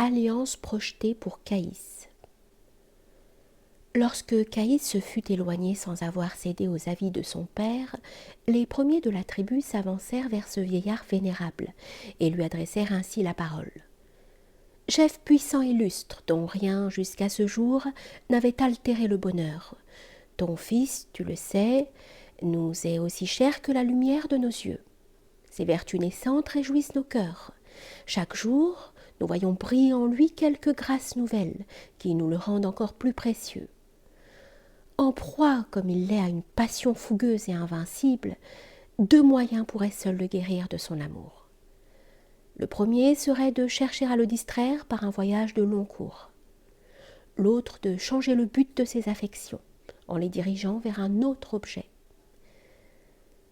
alliance projetée pour Caïs. Lorsque Caïs se fut éloigné sans avoir cédé aux avis de son père, les premiers de la tribu s'avancèrent vers ce vieillard vénérable et lui adressèrent ainsi la parole. « Chef puissant et illustre, dont rien jusqu'à ce jour n'avait altéré le bonheur, ton fils, tu le sais, nous est aussi cher que la lumière de nos yeux. Ses vertus naissantes réjouissent nos cœurs. Chaque jour, nous voyons briller en lui quelques grâces nouvelles qui nous le rendent encore plus précieux. En proie, comme il l'est, à une passion fougueuse et invincible, 2 moyens pourraient seuls le guérir de son amour. Le premier serait de chercher à le distraire par un voyage de long cours. L'autre de changer le but de ses affections, en les dirigeant vers un autre objet.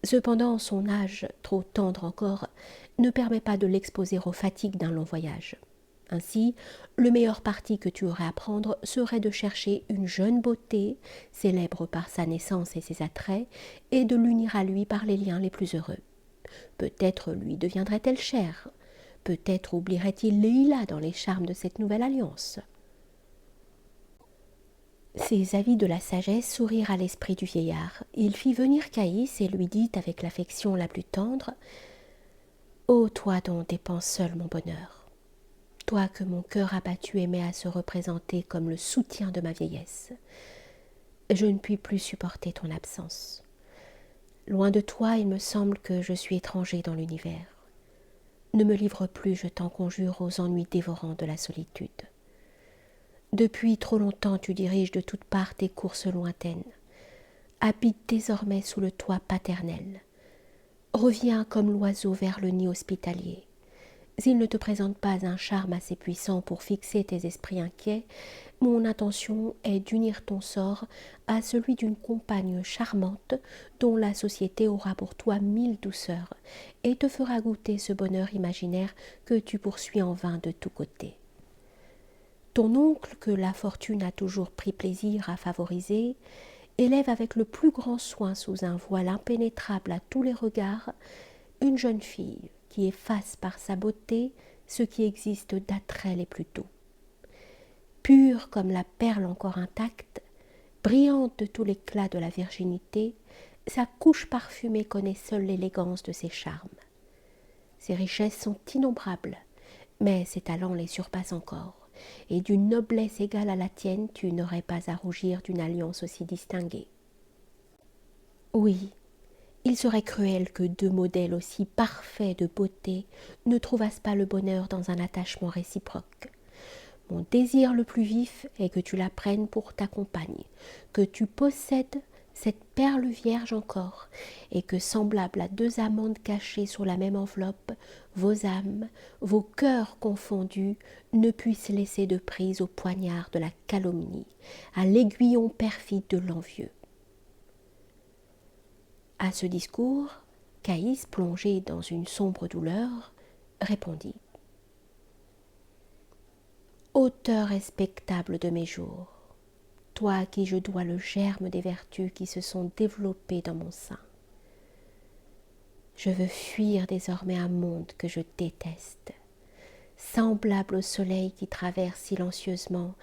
Cependant, son âge, trop tendre encore, ne permet pas de l'exposer aux fatigues d'un long voyage. Ainsi, le meilleur parti que tu aurais à prendre serait de chercher une jeune beauté, célèbre par sa naissance et ses attraits, et de l'unir à lui par les liens les plus heureux. Peut-être lui deviendrait-elle chère, peut-être oublierait-il Leïla dans les charmes de cette nouvelle alliance. Ces avis de la sagesse sourirent à l'esprit du vieillard. Il fit venir Caïs et lui dit avec l'affection la plus tendre « Ô toi dont dépend seul mon bonheur, toi que mon cœur abattu aimait à se représenter comme le soutien de ma vieillesse, je ne puis plus supporter ton absence. Loin de toi, il me semble que je suis étranger dans l'univers. Ne me livre plus, je t'en conjure, aux ennuis dévorants de la solitude. Depuis trop longtemps, tu diriges de toutes parts tes courses lointaines. Habite désormais sous le toit paternel. Reviens comme l'oiseau vers le nid hospitalier. S'il ne te présente pas un charme assez puissant pour fixer tes esprits inquiets, mon intention est d'unir ton sort à celui d'une compagne charmante dont la société aura pour toi 1000 douceurs et te fera goûter ce bonheur imaginaire que tu poursuis en vain de tous côtés. Ton oncle, que la fortune a toujours pris plaisir à favoriser, élève avec le plus grand soin sous un voile impénétrable à tous les regards une jeune fille qui efface par sa beauté ce qui existe d'attraits les plus doux. Pure comme la perle encore intacte, brillante de tout l'éclat de la virginité, sa couche parfumée connaît seule l'élégance de ses charmes. Ses richesses sont innombrables, mais ses talents les surpassent encore, et d'une noblesse égale à la tienne, tu n'aurais pas à rougir d'une alliance aussi distinguée. Oui, il serait cruel que 2 modèles aussi parfaits de beauté ne trouvassent pas le bonheur dans un attachement réciproque. Mon désir le plus vif est que tu la prennes pour ta compagne, que tu possèdes cette perle vierge encore, et que, semblables à 2 amandes cachées sur la même enveloppe, vos âmes, vos cœurs confondus, ne puissent laisser de prise au poignard de la calomnie, à l'aiguillon perfide de l'envieux. À ce discours, Caïs, plongé dans une sombre douleur, répondit « Auteur respectable de mes jours, toi à qui je dois le germe des vertus qui se sont développées dans mon sein, je veux fuir désormais un monde que je déteste, semblable au soleil qui traverse silencieusement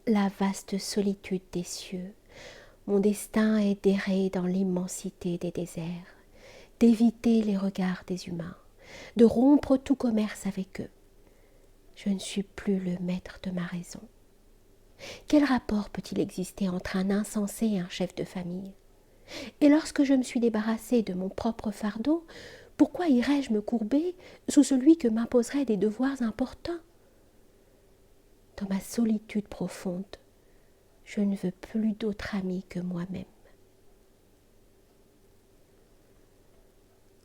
la vaste solitude des cieux. Mon destin est d'errer dans l'immensité des déserts, d'éviter les regards des humains, de rompre tout commerce avec eux. Je ne suis plus le maître de ma raison. Quel rapport peut-il exister entre un insensé et un chef de famille? Et lorsque je me suis débarrassée de mon propre fardeau, pourquoi irais-je me courber sous celui que m'imposeraient des devoirs importants? Dans ma solitude profonde, je ne veux plus d'autre ami que moi-même.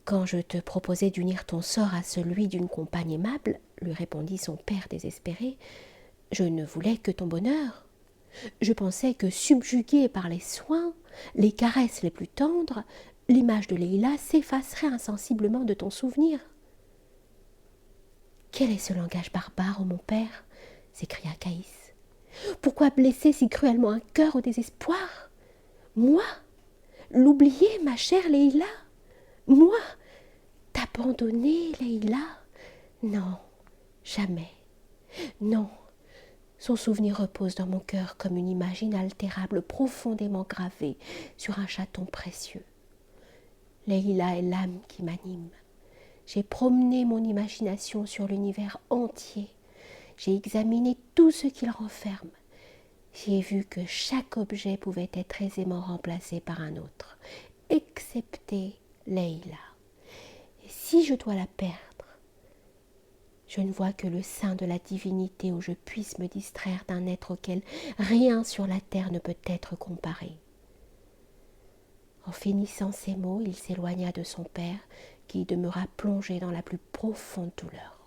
Quand je te proposais d'unir ton sort à celui d'une compagne aimable, lui répondit son père désespéré, je ne voulais que ton bonheur. Je pensais que, subjugué par les soins, les caresses les plus tendres, l'image de Leïla s'effacerait insensiblement de ton souvenir. Quel est ce langage barbare, ô mon père? S'écria Caïs. Pourquoi blesser si cruellement un cœur au désespoir? Moi, l'oublier, ma chère Leïla? Moi, t'abandonner, Leïla? Non, jamais. Non, son souvenir repose dans mon cœur comme une image inaltérable profondément gravée sur un chaton précieux. Leïla est l'âme qui m'anime. J'ai promené mon imagination sur l'univers entier. J'ai examiné tout ce qu'il renferme. J'ai vu que chaque objet pouvait être aisément remplacé par un autre, excepté Leïla. Et si je dois la perdre, je ne vois que le sein de la divinité où je puisse me distraire d'un être auquel rien sur la terre ne peut être comparé. En finissant ces mots, il s'éloigna de son père, qui demeura plongé dans la plus profonde douleur.